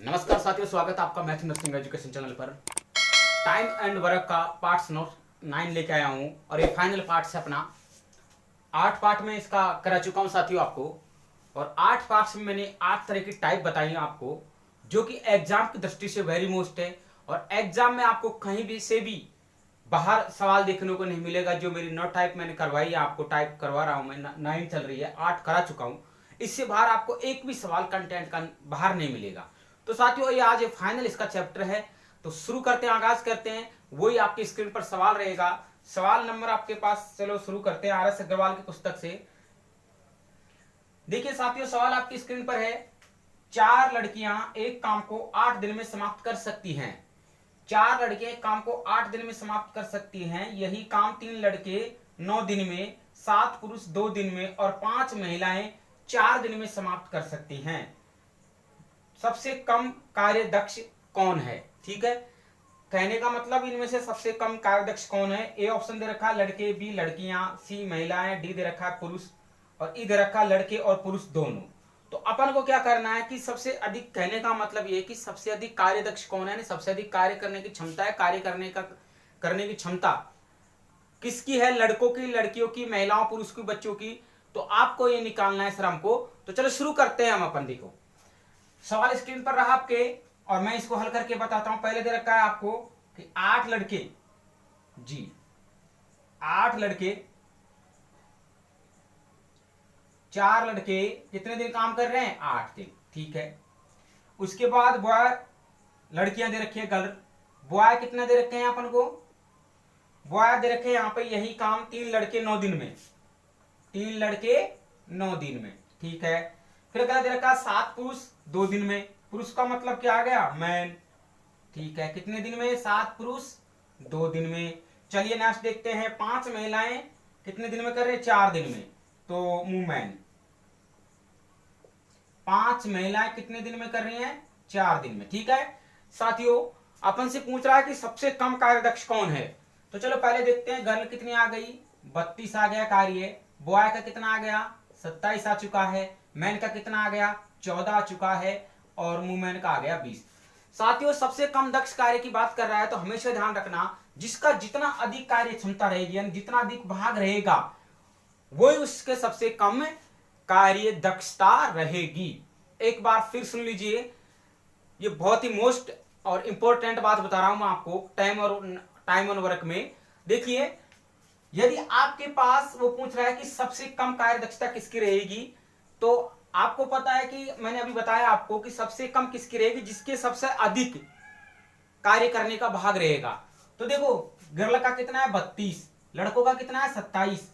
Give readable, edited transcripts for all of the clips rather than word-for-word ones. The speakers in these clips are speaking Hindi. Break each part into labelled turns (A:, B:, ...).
A: नमस्कार साथियों, स्वागत है आपका मैथ नर्सिंग एजुकेशन चैनल पर। टाइम एंड वर्क का पार्ट 9 लेके आया हूँ और ये फाइनल पार्ट से अपना 8 पार्ट में इसका करा चुका हूँ साथियों आपको। और 8 पार्ट्स में मैंने 8 तरह की टाइप बताई है आपको, जो कि एग्जाम की दृष्टि से वेरी मोस्ट है। और एग्जाम में आपको कहीं भी से भी बाहर सवाल देखने को नहीं मिलेगा। जो मेरी 9 टाइप मैंने करवाई है, आपको टाइप करवा रहा हूँ मैं, 9 चल रही है, 8 करा चुका हूँ। इससे बाहर आपको एक भी सवाल कंटेंट का बाहर नहीं मिलेगा। तो साथियों, ये आज फाइनल इसका चैप्टर है, तो शुरू करते हैं, आगाज करते हैं। वही आपकी स्क्रीन पर सवाल रहेगा। सवाल नंबर आपके पास, चलो शुरू करते हैं RS अग्रवाल की पुस्तक से। देखिए साथियों, सवाल आपकी स्क्रीन पर है। 4 लड़कियां एक काम को 8 दिन में समाप्त कर सकती हैं। 4 लड़के एक काम को 8 दिन में समाप्त कर सकती हैं। यही काम 3 लड़के 9 दिन में, 7 पुरुष 2 दिन में और 5 महिलाएं 4 दिन में समाप्त कर सकती हैं। सबसे कम कार्य दक्ष कौन है? ठीक है, कहने का मतलब इनमें से सबसे कम कार्य दक्ष कौन है। ए ऑप्शन दे रखा है लड़के, बी लड़कियां, सी महिलाएं, डी दे रखा है पुरुष और ई दे रखा है लड़के और पुरुष दोनों। तो अपन को क्या करना है कि सबसे अधिक, कहने का मतलब ये कि सबसे अधिक कार्य दक्ष कौन है, सबसे अधिक कार्य करने की क्षमता है, कार्य करने की क्षमता किसकी है, लड़कों की, लड़कियों की, महिलाओं, पुरुष की, बच्चों की। तो आपको ये निकालना है सर हमको। तो चलो शुरू करते हैं हम अपन। देखो सवाल स्क्रीन पर रहा आपके और मैं इसको हल करके बताता हूं। पहले दे रखा है आपको कि 8 लड़के, जी 8 लड़के, 4 लड़के कितने दिन काम कर रहे हैं? 8 दिन। ठीक है, उसके बाद बॉय, लड़कियां दे रखी है गर्ल, बॉय कितना दे रखे हैं अपन को? बॉय दे रखे हैं यहां पे यही काम 3 लड़के 9 दिन में, 3 लड़के 9 दिन में। ठीक है, फिर क्या दे रखा है? 7 पुरुष 2 दिन में। पुरुष का मतलब क्या आ गया? मैन। ठीक है, कितने दिन में? 7 पुरुष 2 दिन में। चलिए नेक्स्ट देखते हैं। 5 महिलाएं कितने दिन में कर रहे हैं? 4 दिन में, तो वुमेन। 5 महिलाएं कितने दिन में कर रही हैं? 4 दिन में। ठीक है साथियों, अपन से पूछ रहा है कि सबसे कम कार्यदक्ष कौन है। तो चलो पहले देखते हैं। गर्ल कितनी आ गई? 32 आ गया कार्य। बॉय का कितना आ गया? 27 आ चुका है। मैन का कितना आ गया? 14 आ चुका है। और वुमेन का आ गया 20। साथियों, सबसे कम दक्ष कार्य की बात कर रहा है तो हमेशा ध्यान रखना, जिसका जितना अधिक कार्य क्षमता रहेगी, यानी जितना अधिक भाग रहेगा, वही उसके सबसे कम कार्य दक्षता रहेगी। एक बार फिर सुन लीजिए, ये बहुत ही मोस्ट और इंपॉर्टेंट बात बता रहा हूं मैं आपको टाइम और वर्क में। देखिए, यदि आपके पास वो पूछ रहा है कि सबसे कम कार्य दक्षता किसकी रहेगी, तो आपको पता है कि मैंने अभी बताया आपको कि सबसे कम किसकी रहेगी? जिसके सबसे अधिक कार्य करने का भाग रहेगा। तो देखो, गर्ल का कितना है? 32, लड़कों का कितना है? 27,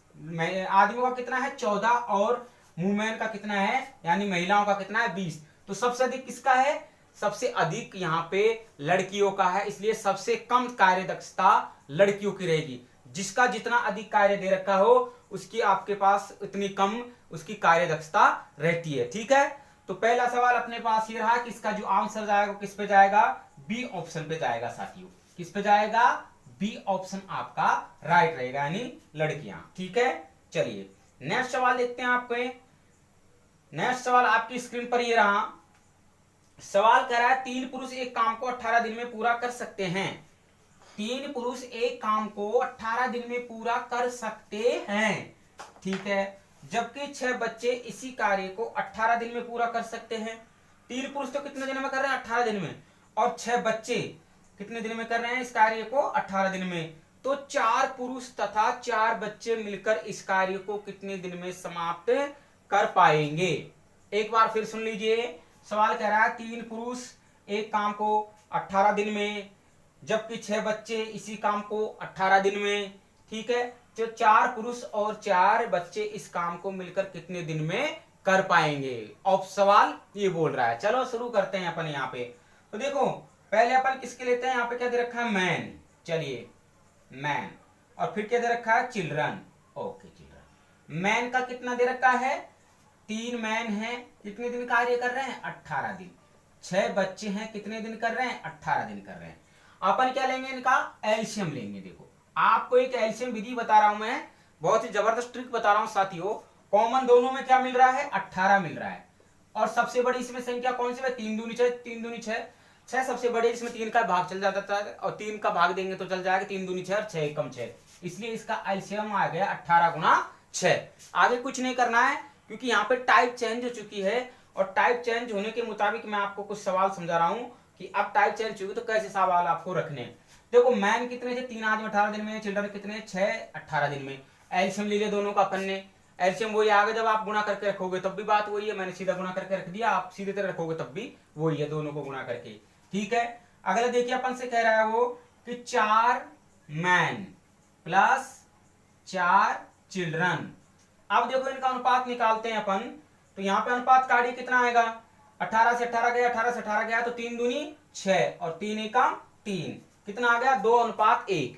A: आदमियों का कितना है? 14 और वुमेन का कितना है, यानी महिलाओं का कितना है? 20। तो सबसे अधिक किसका है? सबसे अधिक यहाँ पे लड़कियों का है, इसलिए सबसे कम कार्य दक्षता लड़कियों की रहेगी। जिसका जितना अधिक कार्य दे रखा हो, उसकी आपके पास उतनी कम उसकी कार्य दक्षता रहती है। ठीक है, तो पहला सवाल अपने पास ये रहा कि इसका जो आंसर जाएगा किस पे जाएगा? बी ऑप्शन पे जाएगा साथियों। किस पे जाएगा? बी ऑप्शन आपका राइट रहेगा, यानी लड़कियां। ठीक है, चलिए नेक्स्ट सवाल देखते हैं आपके। नेक्स्ट सवाल आपकी स्क्रीन पर ये रहा। सवाल कह रहा है 3 पुरुष एक काम को 18 दिन में पूरा कर सकते हैं। 3 पुरुष एक काम को 18 दिन में पूरा कर सकते हैं। ठीक है, जबकि 6 बच्चे इसी कार्य को 18 दिन में पूरा कर सकते हैं। 3 पुरुष तो कितने दिन में कर रहे हैं? 18 दिन में। और 6 बच्चे कितने दिन में कर रहे हैं इस कार्य को? 18 दिन में। तो 4 पुरुष तथा 4 बच्चे मिलकर इस कार्य को कितने दिन में समाप्त कर पाएंगे? एक बार फिर सुन लीजिए। सवाल कह रहा है 3 पुरुष एक काम को 18 दिन में, जबकि 6 बच्चे इसी काम को 18 दिन में। ठीक है, तो 4 पुरुष और 4 बच्चे इस काम को मिलकर कितने दिन में कर पाएंगे? सवाल ये बोल रहा है। चलो शुरू करते हैं अपन यहाँ पे। तो देखो, पहले अपन किसके लेते हैं? यहाँ पे क्या दे रखा है? मैन। चलिए मैन, और फिर क्या दे रखा है? चिल्ड्रन। Okay, children. मैन का कितना दे रखा है? 3 मैन है, कितने दिन कार्य कर रहे हैं? 18 दिन। 6 बच्चे हैं, कितने दिन कर रहे हैं? 18 दिन कर रहे हैं। अपन क्या लेंगे? इनका एलसीएम लेंगे। देखो, आपको एक एलसीएम विधि बता रहा हूं मैं, बहुत ही जबरदस्त ट्रिक बता रहा हूं साथियों। कॉमन दोनों में क्या मिल रहा है? 18 मिल रहा है। और सबसे बड़ी इसमें संख्या कौन सी है? 3 दूनी 6, 3 दूनी 6, 6 सबसे बड़ी, इसमें 3 का भाग चल जाता है और 3 का भाग देंगे तो चल जाएगा 3 दूनी 6 और 6 कम 6, इसलिए इसका एलसीएम आ गया 18 गुना 6। आगे कुछ नहीं करना है क्योंकि यहाँ पे टाइप चेंज हो चुकी है और टाइप चेंज होने के मुताबिक मैं आपको कुछ सवाल समझा रहा हूँ कि अब टाइप चेंज चुकी तो कैसे सवाल आपको रखने। देखो मैन कितने थे? 3 आदमी 18 दिन में, चिल्ड्रन कितने? 6 18 दिन में। एलसीएम ले लिया दोनों का अपन ने, एलसीएम वही आगे जब आप गुणा करके रखोगे तब भी बात वही है, मैंने सीधा गुणा करके रख दिया, आप सीधे तरह रखोगे तब भी वही है, दोनों को गुणा करके। ठीक है, अगला देखिए अपन से कह रहा है वो कि 4 मैन प्लस 4 चिल्ड्रन। अब देखो इनका अनुपात निकालते हैं अपन, तो यहाँ पे अनुपात काढ़ी कितना आएगा? 18 से 18 गया, 18 से 18 गया तो 3 दूनी 6 और 3 एकम 3, कितना आ गया? 2 अनुपात 1।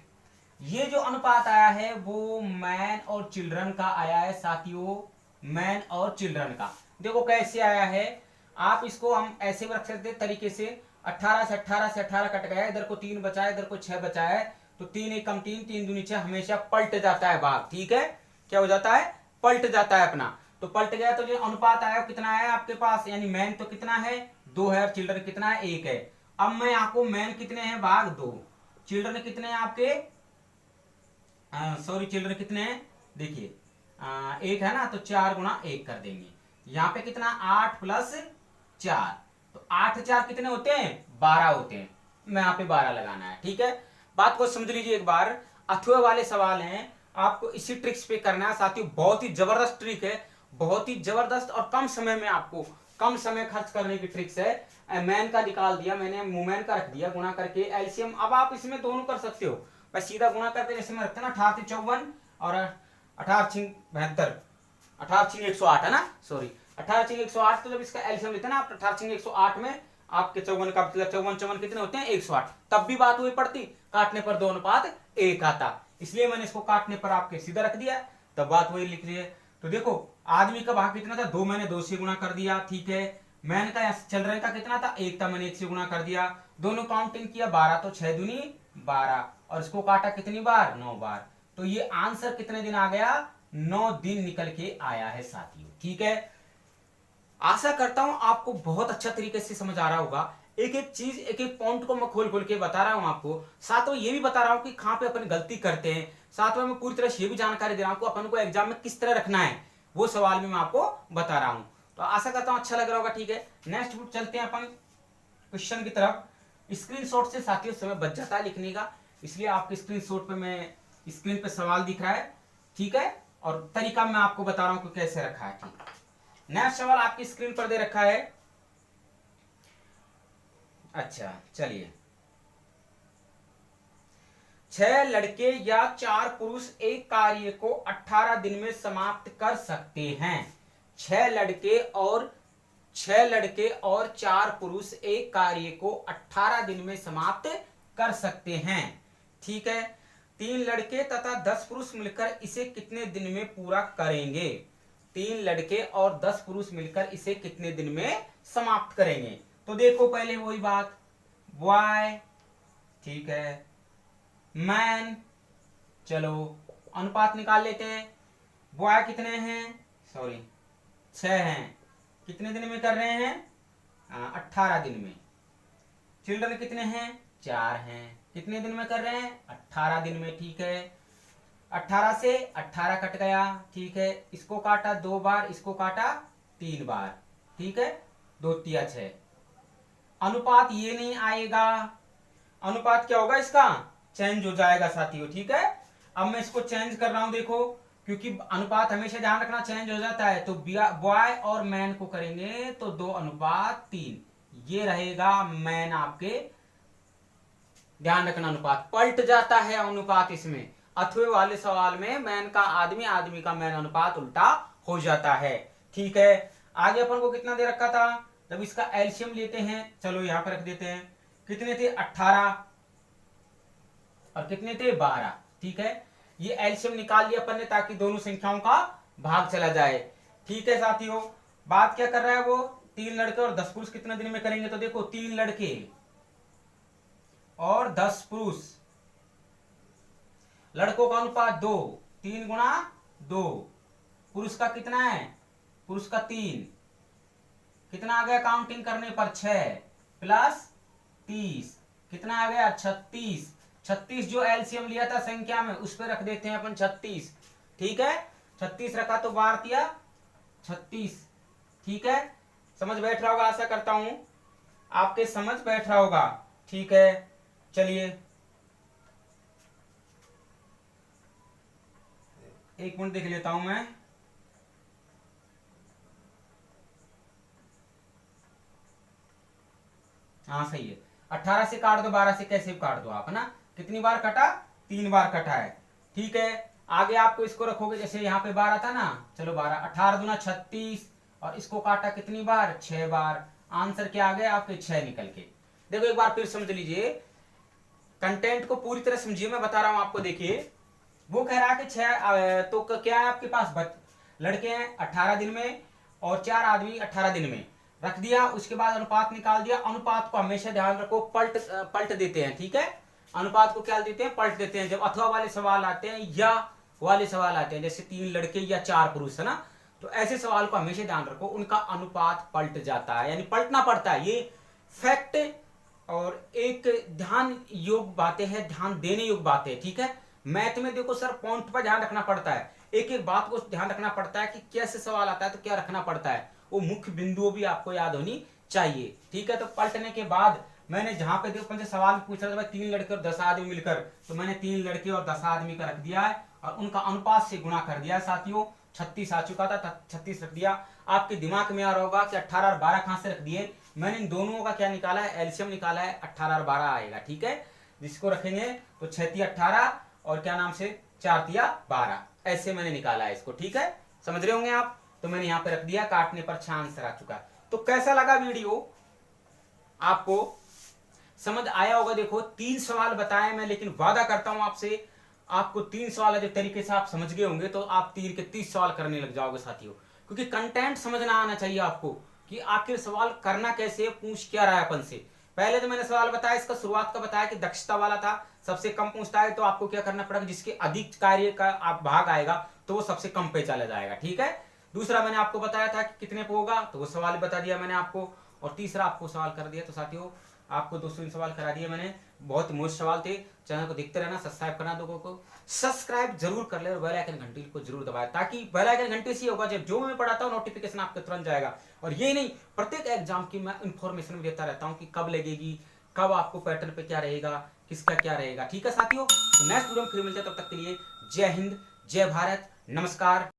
A: ये जो अनुपात आया है वो मैन और चिल्ड्रन का आया है साथियों, मैन और चिल्ड्रन का। देखो कैसे आया है, आप इसको हम ऐसे भी रख सकते तरीके से, 18 से 18 से 18 कट गया, इधर को 3 बचा है, इधर को 6 बचा है, तो 3 एकम 3, 3 दूनी 6, हमेशा पलट जाता है भाग। ठीक है, क्या हो जाता है? पलट जाता है अपना। तो पलट गया तो जो अनुपात आया कितना आया आपके पास, यानी मैन तो कितना है? 2 है और चिल्ड्रन कितना है? 1 है। अब मैं आपको मैन कितने हैं भाग 2, चिल्ड्रन कितने हैं आपके, सॉरी चिल्ड्रन कितने हैं देखिए 1 है ना, तो 4 गुणा 1 कर देंगे। यहाँ पे कितना? 8 प्लस 4, तो 8 4 कितने होते हैं? 12 होते हैं। मैं यहाँ पे 12 लगाना है। ठीक है, बात को समझ लीजिए एक बार, अथवा वाले सवाल हैं, आपको इसी ट्रिक्स पे करना है साथियों। बहुत ही जबरदस्त ट्रिक है, बहुत ही जबरदस्त और कम समय में आपको कम समय खर्च करने की ट्रिक्स है। मैन का निकाल दिया मैंने, वुमेन का रख दिया गुणा करके एलसीएम। अब आप इसमें दोनों कर सकते हो, बस सीधा गुणा करते जैसे मैं रखते ना, 18 से 54 और 18 छिंग 72, 18 छिंग 108 है ना, सॉरी 18 छिंग 108। तो जब इसका एलसीएम लेते हैं ना आप 18 छिंग 108 में, आपके 54 का 54 कितने होते हैं? 108। तब भी बात हुई पड़ती, काटने पर 2 अनुपात 1 आता, इसलिए मैंने इसको काटने पर आपके सीधा रख दिया, तब बात वही लिख रही है। तो देखो आदमी का भाग कितना था? 2, मैंने 2 से गुणा कर दिया। ठीक है, मैन का चिल्ड्रन का कितना था? 1 था, मैंने 1 से गुणा कर दिया। दोनों काउंटिंग किया 12, तो 6 दूनी 12 और इसको काटा कितनी बार? 9 बार। तो ये आंसर कितने दिन आ गया? 9 दिन निकल के आया है साथियों। ठीक है, आशा करता हूं आपको बहुत अच्छा तरीके से समझ आ रहा होगा। एक एक चीज, एक एक पॉइंट को मैं खोल खोल के बता रहा हूं आपको, साथ में ये भी बता रहा हूं कि कहां पे अपन गलती करते हैं, साथ में मैं पूरी तरह से ये भी जानकारी दे रहा हूं कि अपन को एग्जाम में किस तरह रखना है, वो सवाल भी मैं आपको बता रहा हूं। तो आशा करता हूं अच्छा लग रहा होगा। ठीक है, नेक्स्ट बुक चलते हैं अपन क्वेश्चन की तरफ। स्क्रीनशॉट से साथियों समय बच जाता है लिखने का, इसलिए आपके स्क्रीनशॉट पे मैं स्क्रीन पे सवाल दिख रहा है। ठीक है, और तरीका मैं आपको बता रहा हूं कि कैसे रखा है। ठीक, नेक्स्ट सवाल आपकी स्क्रीन पर दे रखा है। अच्छा चलिए, 6 लड़के या 4 पुरुष एक कार्य को 18 दिन में समाप्त कर सकते हैं। 6 लड़के और 4 पुरुष एक कार्य को 18 दिन में समाप्त कर सकते हैं। ठीक है, 3 लड़के तथा 10 पुरुष मिलकर इसे कितने दिन में पूरा करेंगे? 3 लड़के और 10 पुरुष मिलकर इसे कितने दिन में समाप्त करेंगे? तो देखो पहले वही बात, बॉय, ठीक है, मैन, चलो अनुपात निकाल लेते हैं। बॉय कितने हैं? सॉरी 6 हैं, कितने दिन में कर रहे हैं? 18 दिन में। चिल्ड्रन कितने हैं? 4 हैं, कितने दिन में कर रहे हैं? 18 दिन में। ठीक है, 18 से 18 कट गया। ठीक है, इसको काटा 2 बार, इसको काटा 3 बार। ठीक है, 2 तिया 6। अनुपात ये नहीं आएगा, अनुपात क्या होगा इसका? चेंज हो जाएगा साथियों। ठीक है, अब मैं इसको चेंज कर रहा हूं, देखो क्योंकि अनुपात हमेशा ध्यान रखना चेंज हो जाता है। तो बॉय और मैन को करेंगे तो 2 अनुपात 3, ये रहेगा मैन। आपके ध्यान रखना अनुपात पलट जाता है, अनुपात इसमें अथवे वाले सवाल में मैन का आदमी, आदमी का मैन, अनुपात उल्टा हो जाता है। ठीक है, आगे अपन को कितना दे रखा था? जब इसका एलसीएम लेते हैं, चलो यहां पर रख देते हैं, कितने थे? 18 और कितने थे? 12। ठीक है, ये एलसीएम निकाल लिया अपन ने ताकि दोनों संख्याओं का भाग चला जाए। ठीक है साथियों, बात क्या कर रहा है वो? 3 लड़के और 10 पुरुष कितने दिन में करेंगे? तो देखो 3 लड़के और 10 पुरुष, लड़कों का अनुपात 2, 3 गुणा 2, पुरुष का कितना है? पुरुष का 3, कितना आ गया काउंटिंग करने पर 6 प्लस 30 कितना आ गया 36। 36 जो एलसीएम लिया था संख्या में उस पर रख देते हैं अपन 36। ठीक है 36 रखा तो बार दिया 36। ठीक है समझ बैठ रहा होगा, आशा करता हूं आपके समझ बैठ रहा होगा। ठीक है चलिए 1 मिनट देख लेता हूं मैं। हाँ सही है 18 से काट दो 12 से कैसे काट दो आप है ना। कितनी बार कटा 3 बार कटा है। ठीक है आगे आपको इसको रखोगे जैसे यहाँ पे 12 था ना, चलो 12 18 दूना 36 और इसको काटा कितनी बार 6 बार। आंसर क्या आ गया आपके 6 निकल के। देखो एक बार फिर समझ लीजिए कंटेंट को पूरी तरह समझिए, मैं बता रहा हूं आपको। देखिए वो कह रहा है कि 6 तो क्या है आपके पास लड़के हैं 18 दिन में और 4 आदमी 18 दिन में रख दिया। उसके बाद अनुपात निकाल दिया। अनुपात को हमेशा ध्यान रखो पलट देते हैं। ठीक है अनुपात को क्या देते हैं पलट देते हैं। जब अथवा वाले सवाल आते हैं या वाले सवाल आते हैं जैसे 3 लड़के या 4 पुरुष है ना, तो ऐसे सवाल को हमेशा ध्यान रखो उनका अनुपात पलट जाता है, यानी पलटना पड़ता है। ये फैक्ट और एक ध्यान योग बातें हैं, ध्यान देने योग बातें। ठीक है मैथ में देखो सर पॉइंट पर ध्यान रखना पड़ता है, एक एक बात को ध्यान रखना पड़ता है कि कैसे सवाल आता है तो क्या रखना पड़ता है, वो मुख्य बिंदुओं भी आपको याद होनी चाहिए। ठीक है तो पलटने के बाद मैंने जहां पे देखो पंच सवाल पूछ रहा था 3 लड़के और 10 आदमी मिलकर, तो मैंने 3 लड़के और 10 आदमी का रख दिया है और उनका अनुपात से गुणा कर दिया है साथियों। 36 आ चुका था 36 रख दिया। आपके दिमाग में आ रहा होगा कि 18 और 12 कहां से रख दिए। मैंने इन दोनों का क्या निकाला है एलसीएम निकाला है 18 और 12 आएगा। ठीक है जिसको रखेंगे तो 6 तिया 18 और क्या नाम से 4 तिया 12 ऐसे मैंने निकाला है इसको। ठीक है समझ रहे होंगे आप। तो मैंने यहाँ पे रख दिया काटने पर 6 आंसर आ चुका। तो कैसा लगा वीडियो आपको समझ आया होगा। देखो 3 सवाल बताए मैं, लेकिन वादा करता हूं आपसे आपको 3 सवाल जो तरीके से आप समझ गए होंगे तो आप 3 के 30 सवाल करने लग जाओगे साथियों। क्योंकि कंटेंट समझना आना चाहिए आपको कि आखिर सवाल करना कैसे, पूछ क्या रहा है अपन से। पहले तो मैंने सवाल बताया इसका शुरुआत का बताया कि दक्षता वाला था, सबसे कम पूछता है तो आपको क्या करना पड़ेगा, जिसके अधिक कार्य का आप भाग आएगा तो वो सबसे कम पे चला जाएगा। ठीक है दूसरा मैंने आपको बताया था कि कितने पे होगा तो वो सवाल बता दिया मैंने आपको, और तीसरा आपको सवाल कर दिया। तो साथियों आपको 200 सवाल करा दिए मैंने, बहुत मोस्ट सवाल थे। चैनल को देखते रहना, सब्सक्राइब करना, लोगों को सब्सक्राइब जरूर कर ले और बेल आइकन घंटी को जरूर दबाए, ताकि बेल आइकन घंटी से होगा जब जो मैं पढ़ाता हूँ नोटिफिकेशन आपके तुरंत जाएगा। और ये नहीं प्रत्येक एग्जाम की मैं इन्फॉर्मेशन भी देता रहता हूँ कि कब लगेगी, कब आपको पैटर्न पे क्या रहेगा, किसका क्या रहेगा। ठीक है साथियों तो नेक्स्ट वीडियो में फिर मिलते हैं, तब तक के लिए जय हिंद जय भारत नमस्कार।